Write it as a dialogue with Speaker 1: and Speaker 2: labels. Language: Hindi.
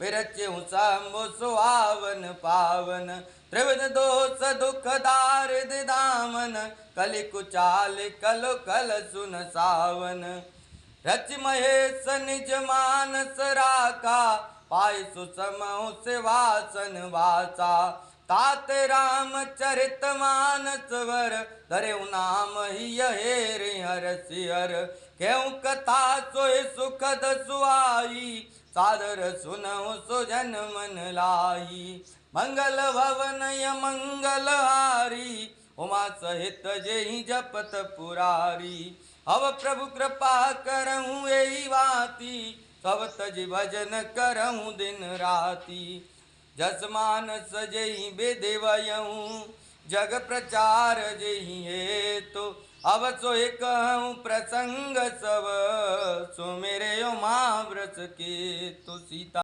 Speaker 1: विरच्यु शंभु सुहावन पावन, त्रिविध दोष दुख दारिद दामन, कलि कुचाल कलो कल सुन सावन। रच महेश निज मानस राखा, पाय सुसमहु सिवासन वासा। तात राम चरित मानस वर, धरे नाम ही हेरि हर सियर। क्यों कथा सोई सुखद सुहाई, सादर सुनहु सुजन मन लाई। मंगल भवन मंगल हारी, उमा सहित जेहि जपत पुरारी। अब प्रभु कृपा करहूँ यही बाती, सब तज भजन करहूँ दिन राती। जस मानस जेहि विधिवयऊँ, जग प्रचार जेहि हेतु। अब सोई कहूँ प्रसंग सब, सुमिरे उमा व्रत केतु। सीता